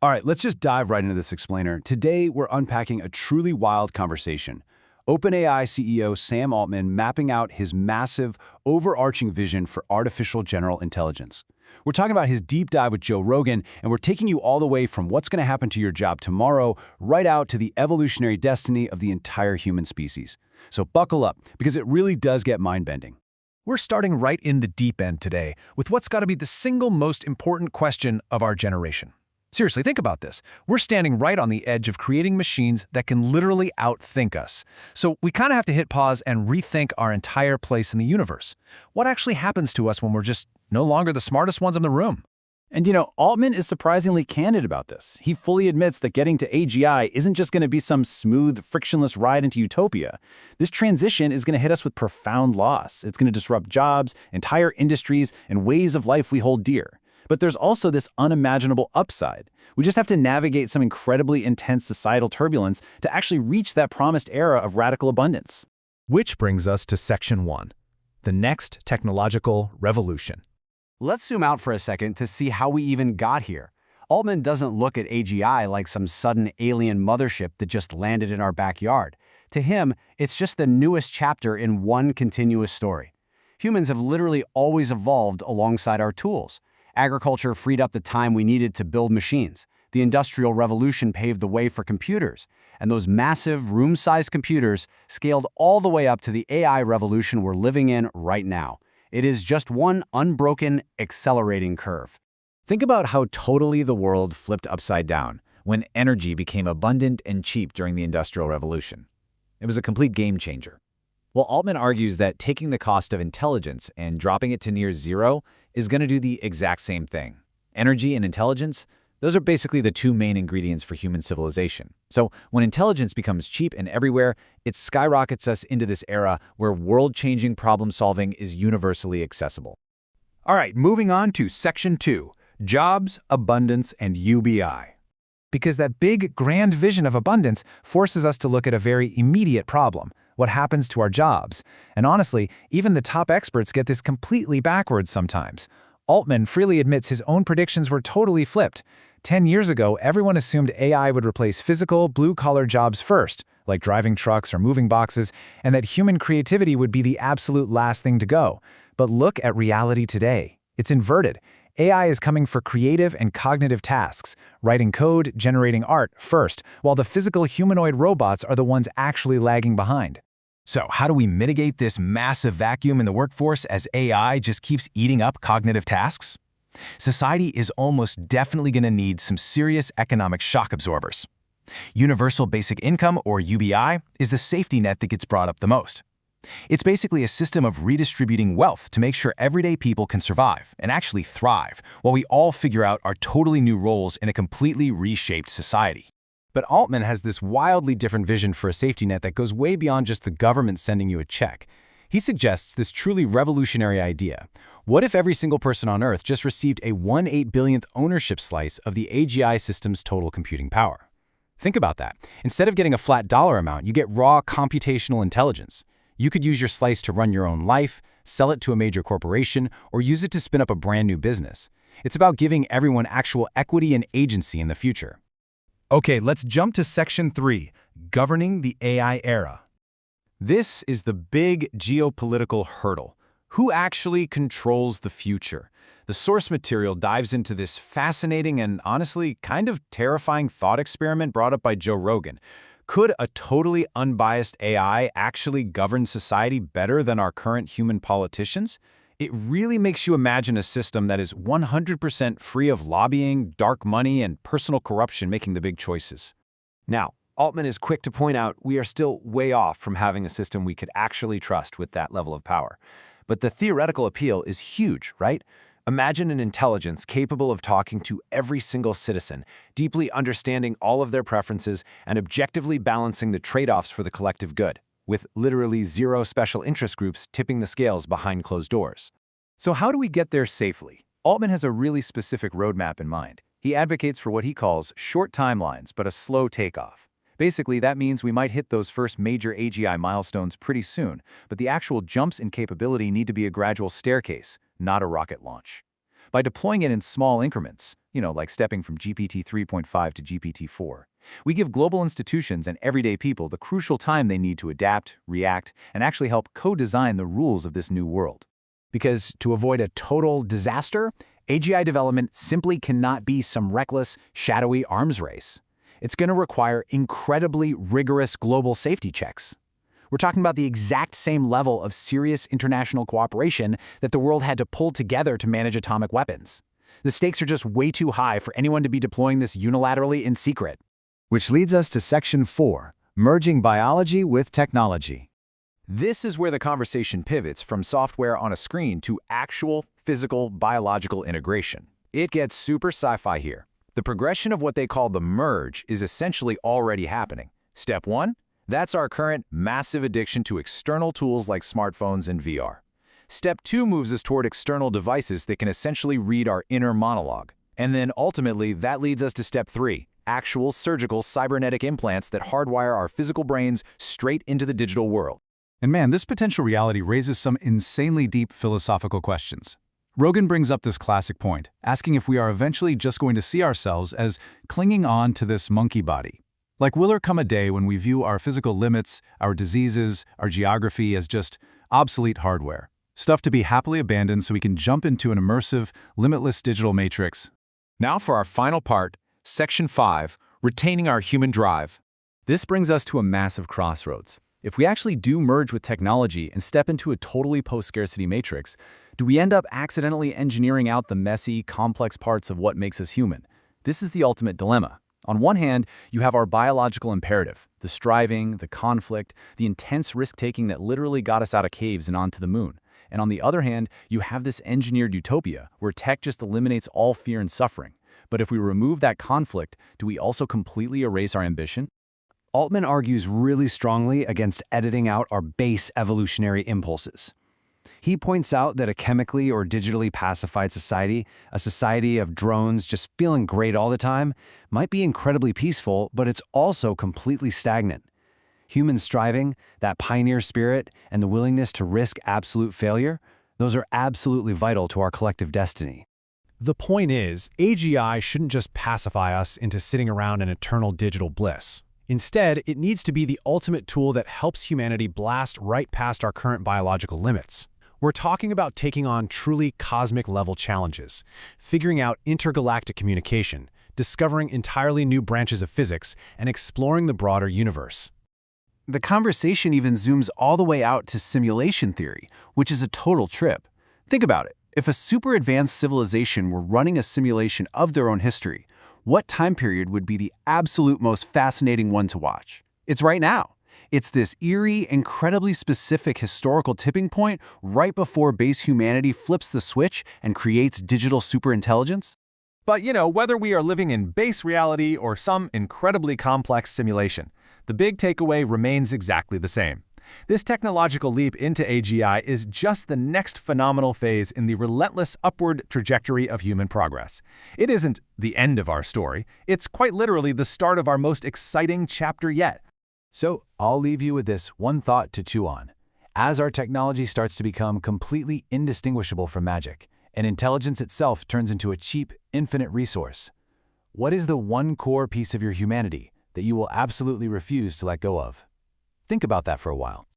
All right, let's just dive right into this explainer. Today, we're unpacking a truly wild conversation. OpenAI CEO Sam Altman mapping out his massive, overarching vision for artificial general intelligence. We're talking about his deep dive with Joe Rogan, and we're taking you all the way from what's going to happen to your job tomorrow, right out to the evolutionary destiny of the entire human species. So buckle up, because it really does get mind-bending. We're starting right in the deep end today with what's got to be the single most important question of our generation. Seriously, think about this. We're standing right on the edge of creating machines that can literally outthink us. So we kind of have to hit pause and rethink our entire place in the universe. What actually happens to us when we're just no longer the smartest ones in the room? And Altman is surprisingly candid about this. He fully admits that getting to AGI isn't just going to be some smooth, frictionless ride into utopia. This transition is going to hit us with profound loss. It's going to disrupt jobs, entire industries, and ways of life we hold dear. But there's also this unimaginable upside. We just have to navigate some incredibly intense societal turbulence to actually reach that promised era of radical abundance. Which brings us to Section 1, the next technological revolution. Let's zoom out for a second to see how we even got here. Altman doesn't look at AGI like some sudden alien mothership that just landed in our backyard. To him, it's just the newest chapter in one continuous story. Humans have literally always evolved alongside our tools. Agriculture freed up the time we needed to build machines. The Industrial Revolution paved the way for computers. And those massive, room-sized computers scaled all the way up to the AI revolution we're living in right now. It is just one unbroken, accelerating curve. Think about how totally the world flipped upside down when energy became abundant and cheap during the Industrial Revolution. It was a complete game changer. Well, Altman argues that taking the cost of intelligence and dropping it to near zero is going to do the exact same thing. Energy and intelligence, those are basically the two main ingredients for human civilization. So when intelligence becomes cheap and everywhere, it skyrockets us into this era where world-changing problem-solving is universally accessible. All right, moving on to Section 2, Jobs, Abundance, and UBI. Because that big, grand vision of abundance forces us to look at a very immediate problem: what happens to our jobs? And honestly, even the top experts get this completely backwards sometimes. Altman freely admits his own predictions were totally flipped. 10 years ago, everyone assumed AI would replace physical, blue-collar jobs first, like driving trucks or moving boxes, and that human creativity would be the absolute last thing to go. But look at reality today. It's inverted. AI is coming for creative and cognitive tasks, writing code, generating art first, while the physical humanoid robots are the ones actually lagging behind. So how do we mitigate this massive vacuum in the workforce as AI just keeps eating up cognitive tasks? Society is almost definitely going to need some serious economic shock absorbers. Universal Basic Income, or UBI, is the safety net that gets brought up the most. It's basically a system of redistributing wealth to make sure everyday people can survive and actually thrive while we all figure out our totally new roles in a completely reshaped society. But Altman has this wildly different vision for a safety net that goes way beyond just the government sending you a check. He suggests this truly revolutionary idea. What if every single person on Earth just received a 1/8 billionth ownership slice of the AGI system's total computing power? Think about that. Instead of getting a flat dollar amount, you get raw computational intelligence. You could use your slice to run your own life, sell it to a major corporation, or use it to spin up a brand new business. It's about giving everyone actual equity and agency in the future. Okay, let's jump to Section 3, Governing the AI Era. This is the big geopolitical hurdle. Who actually controls the future? The source material dives into this fascinating and honestly kind of terrifying thought experiment brought up by Joe Rogan. Could a totally unbiased AI actually govern society better than our current human politicians? It really makes you imagine a system that is 100% free of lobbying, dark money, and personal corruption making the big choices. Now, Altman is quick to point out we are still way off from having a system we could actually trust with that level of power. But the theoretical appeal is huge, right? Imagine an intelligence capable of talking to every single citizen, deeply understanding all of their preferences, and objectively balancing the trade-offs for the collective good, with literally zero special interest groups tipping the scales behind closed doors. So how do we get there safely? Altman has a really specific roadmap in mind. He advocates for what he calls short timelines, but a slow takeoff. Basically, that means we might hit those first major AGI milestones pretty soon, but the actual jumps in capability need to be a gradual staircase, not a rocket launch. by deploying it in small increments, like stepping from GPT 3.5 to GPT 4. We give global institutions and everyday people the crucial time they need to adapt, react, and actually help co-design the rules of this new world. Because to avoid a total disaster, AGI development simply cannot be some reckless, shadowy arms race. It's going to require incredibly rigorous global safety checks. We're talking about the exact same level of serious international cooperation that the world had to pull together to manage atomic weapons. The stakes are just way too high for anyone to be deploying this unilaterally in secret. Which leads us to Section 4, merging biology with technology. This is where the conversation pivots from software on a screen to actual, physical, biological integration. It gets super sci-fi here. The progression of what they call the merge is essentially already happening. Step 1, that's our current massive addiction to external tools like smartphones and VR. Step 2 moves us toward external devices that can essentially read our inner monologue. And then ultimately, that leads us to Step 3, actual surgical cybernetic implants that hardwire our physical brains straight into the digital world. And man, this potential reality raises some insanely deep philosophical questions. Rogan brings up this classic point, asking if we are eventually just going to see ourselves as clinging on to this monkey body. Like, will there come a day when we view our physical limits, our diseases, our geography as just obsolete hardware, stuff to be happily abandoned so we can jump into an immersive, limitless digital matrix? Now for our final part, Section 5, retaining our human drive. This brings us to a massive crossroads. If we actually do merge with technology and step into a totally post-scarcity matrix, do we end up accidentally engineering out the messy, complex parts of what makes us human? This is the ultimate dilemma. On one hand, you have our biological imperative, the striving, the conflict, the intense risk-taking that literally got us out of caves and onto the moon. And on the other hand, you have this engineered utopia where tech just eliminates all fear and suffering. But if we remove that conflict, do we also completely erase our ambition? Altman argues really strongly against editing out our base evolutionary impulses. He points out that a chemically or digitally pacified society, a society of drones just feeling great all the time, might be incredibly peaceful, but it's also completely stagnant. Human striving, that pioneer spirit, and the willingness to risk absolute failure, those are absolutely vital to our collective destiny. The point is, AGI shouldn't just pacify us into sitting around in eternal digital bliss. Instead, it needs to be the ultimate tool that helps humanity blast right past our current biological limits. We're talking about taking on truly cosmic-level challenges, figuring out intergalactic communication, discovering entirely new branches of physics, and exploring the broader universe. The conversation even zooms all the way out to simulation theory, which is a total trip. Think about it. If a super advanced civilization were running a simulation of their own history, what time period would be the absolute most fascinating one to watch? It's right now. It's this eerie, incredibly specific historical tipping point right before base humanity flips the switch and creates digital superintelligence. But whether we are living in base reality or some incredibly complex simulation, the big takeaway remains exactly the same. This technological leap into AGI is just the next phenomenal phase in the relentless upward trajectory of human progress. It isn't the end of our story. It's quite literally the start of our most exciting chapter yet. So I'll leave you with this one thought to chew on. As our technology starts to become completely indistinguishable from magic, and intelligence itself turns into a cheap, infinite resource, what is the one core piece of your humanity that you will absolutely refuse to let go of? Think about that for a while.